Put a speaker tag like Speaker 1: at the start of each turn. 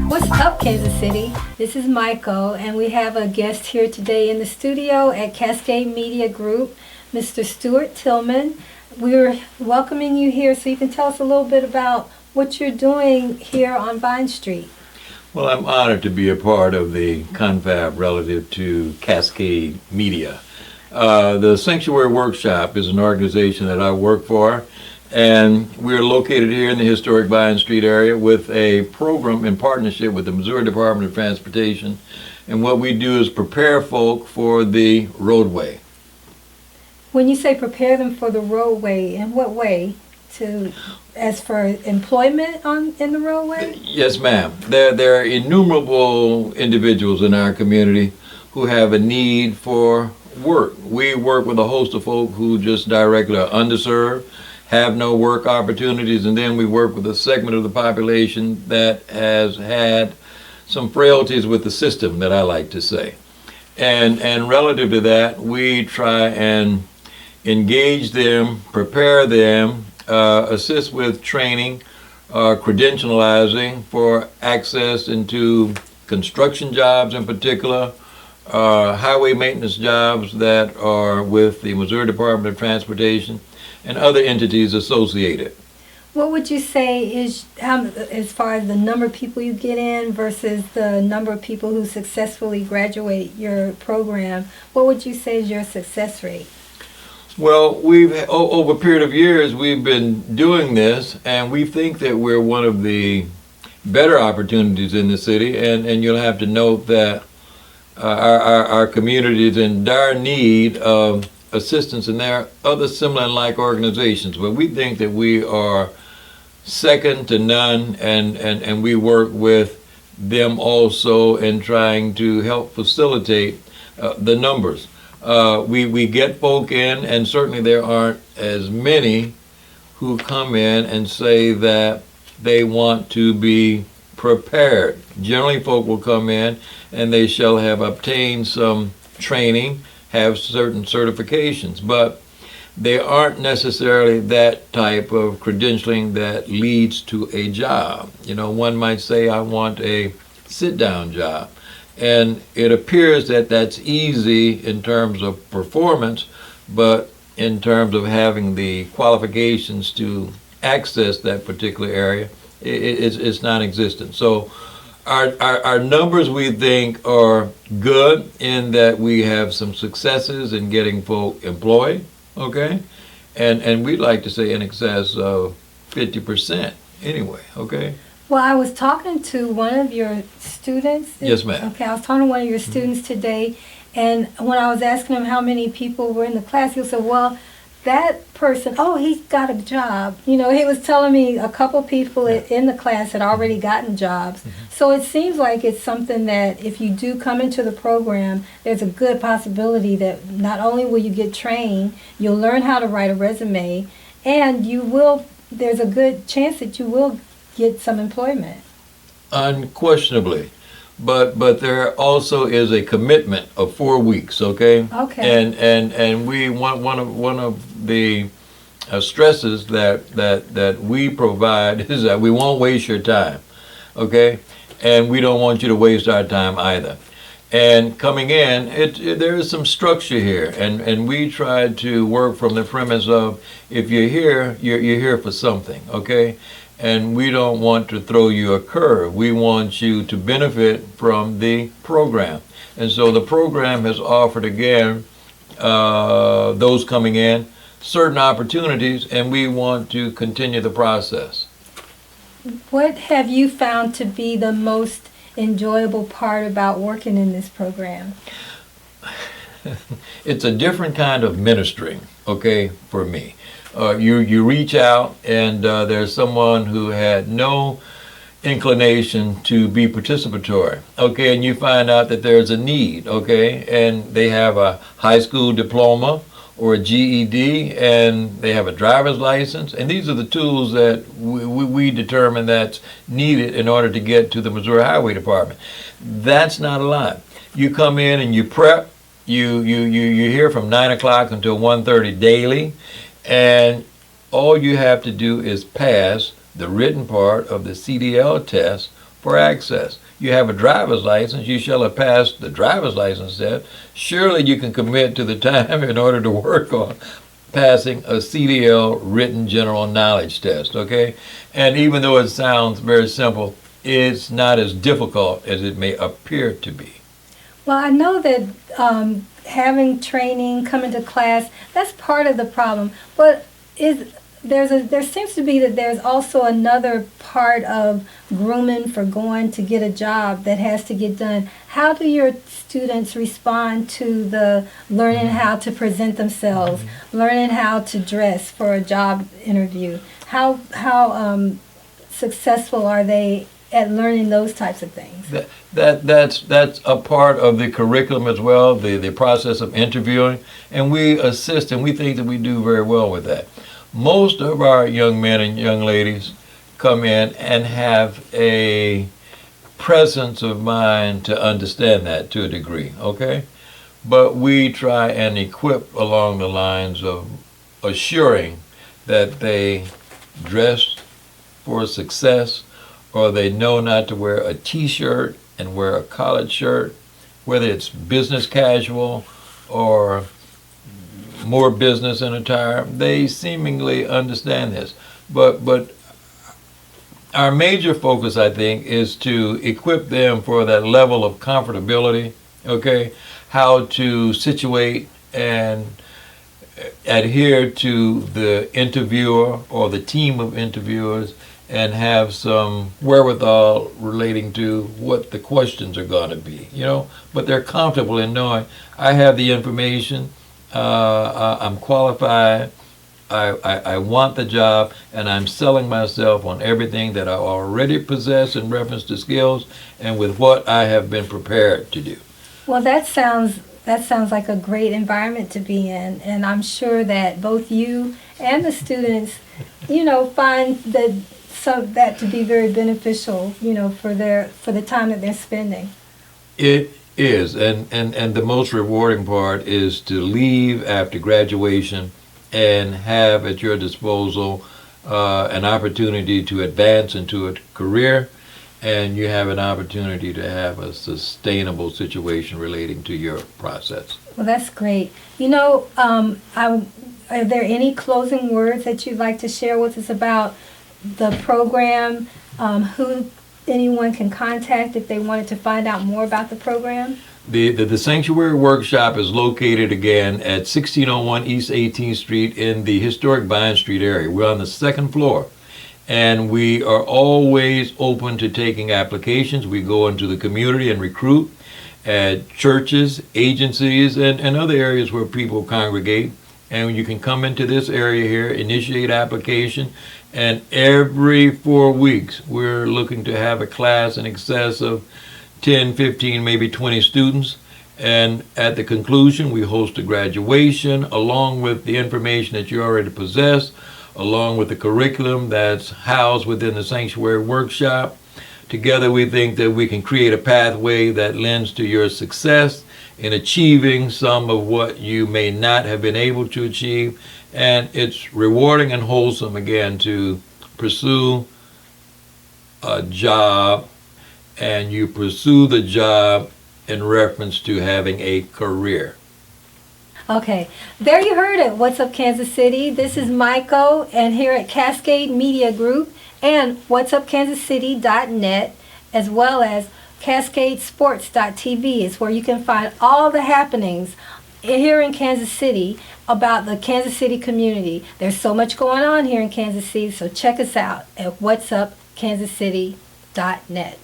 Speaker 1: What's up, Kansas City? This is Michael, and we have a guest here today in the studio at Cascade Media Group, Mr. Stewart Tilman. We're welcoming you here so you can tell us a little bit about what you're doing here on Vine Street.
Speaker 2: Well, I'm honored to be a part of the confab relative to Cascade Media. The Sanctuary Workshop is an organization that I work for, and we're located here in the historic Vine Street area with a program in partnership with the Missouri Department of Transportation. And what we do is prepare folk for the roadway.
Speaker 1: When you say prepare them for the roadway, in what way? As for employment in the roadway?
Speaker 2: Yes, ma'am. There are innumerable individuals in our community who have a need for work. We work with a host of folk who just directly are underserved, have no work opportunities, and then we work with a segment of the population that has had some frailties with the system, that I like to say. And relative to that, we try and engage them, prepare them, assist with training, credentializing for access into construction jobs in particular, highway maintenance jobs that are with the Missouri Department of Transportation and other entities associated.
Speaker 1: What would you say is, as far as the number of people you get in versus the number of people who successfully graduate your program, what would you say is your success rate?
Speaker 2: Well, over a period of years, we've been doing this, and we think that we're one of the better opportunities in the city, and you'll have to note that our community is in dire need of assistance, and there are other similar and like organizations, but we think that we are second to none, and we work with them also in trying to help facilitate the numbers. We get folk in, and certainly there aren't as many who come in and say that they want to be prepared. Generally, folk will come in and they shall have obtained some training, have certain certifications, but they aren't necessarily that type of credentialing that leads to a job. You know, one might say, I want a sit-down job. And it appears that that's easy in terms of performance, but in terms of having the qualifications to access that particular area, it's non-existent. So our numbers, we think, are good in that we have some successes in getting folk employed, okay? And we'd like to say in excess of 50% anyway, okay?
Speaker 1: Well, I was talking to one of your students.
Speaker 2: Yes, ma'am.
Speaker 1: Okay, I was talking to one of your students today, and when I was asking him how many people were in the class, he said, well, that person, oh, he's got a job. You know, he was telling me a couple people in the class had already gotten jobs. So it seems like it's something that if you do come into the program, there's a good possibility that not only will you get trained, you'll learn how to write a resume, and there's a good chance that you will get some employment.
Speaker 2: Unquestionably. But there also is a commitment of 4 weeks, okay?
Speaker 1: Okay.
Speaker 2: And we want one of the stresses that we provide is that we won't waste your time, okay? And we don't want you to waste our time either. And coming in, there is some structure here, and we try to work from the premise of if you're here, you're here for something, okay? And we don't want to throw you a curve. We want you to benefit from the program. And so the program has offered, again, those coming in, certain opportunities, and we want to continue the process.
Speaker 1: What have you found to be the most enjoyable part about working in this program?
Speaker 2: It's a different kind of ministering, okay, for me. You reach out, and there's someone who had no inclination to be participatory, okay, and you find out that there's a need, okay, and they have a high school diploma or a GED, and they have a driver's license, and these are the tools that we determine that's needed in order to get to the Missouri Highway Department. That's not a lot. You come in and you prep, you're here from 9 o'clock until 1:30 daily, and all you have to do is pass the written part of the CDL test for access. You have a driver's license, you shall have passed the driver's license test. Surely you can commit to the time in order to work on passing a CDL written general knowledge test, okay? And even though it sounds very simple, it's not as difficult as it may appear to be.
Speaker 1: Well, I know that having training, coming to class, that's part of the problem. But there seems to be that there's also another part of grooming for going to get a job that has to get done. How do your students respond to the learning how to present themselves, learning how to dress for a job interview? How successful are they at learning those types of things?
Speaker 2: That's a part of the curriculum as well, the process of interviewing, and we assist and we think that we do very well with that. Most of our young men and young ladies come in and have a presence of mind to understand that to a degree, okay? But we try and equip along the lines of assuring that they dress for success, or they know not to wear a t-shirt and wear a collared shirt, whether it's business casual or more business in attire. They seemingly understand this. But our major focus, I think, is to equip them for that level of comfortability, okay? How to situate and adhere to the interviewer or the team of interviewers and have some wherewithal relating to what the questions are going to be, you know? But they're comfortable in knowing I have the information, I'm qualified, I want the job, and I'm selling myself on everything that I already possess in reference to skills and with what I have been prepared to do.
Speaker 1: Well, that sounds like a great environment to be in, and I'm sure that both you and the students, find that to be very beneficial, for the time that they're spending.
Speaker 2: It is, and the most rewarding part is to leave after graduation and have at your disposal an opportunity to advance into a career, and you have an opportunity to have a sustainable situation relating to your process.
Speaker 1: Well, that's great. Are there any closing words that you'd like to share with us about the program, who anyone can contact if they wanted to find out more about the program?
Speaker 2: The Sanctuary Workshop is located again at 1601 East 18th Street in the historic Vine Street area. We're on the second floor, and we are always open to taking applications. We go into the community and recruit at churches, agencies, and other areas where people congregate. And you can come into this area here, initiate application, and every 4 weeks we're looking to have a class in excess of 10, 15, maybe 20 students. And at the conclusion, we host a graduation along with the information that you already possess, along with the curriculum that's housed within the Sanctuary Workshop. Together, we think that we can create a pathway that lends to your success in achieving some of what you may not have been able to achieve. And it's rewarding and wholesome, again, to pursue a job, and you pursue the job in reference to having a career.
Speaker 1: Okay, there you heard it. What's Up Kansas City? This is Michael, and here at Cascade Media Group and whatsupkansascity.net, as well as cascadesports.tv is where you can find all the happenings here in Kansas City about the Kansas City community. There's so much going on here in Kansas City, so check us out at whatsupkansascity.net.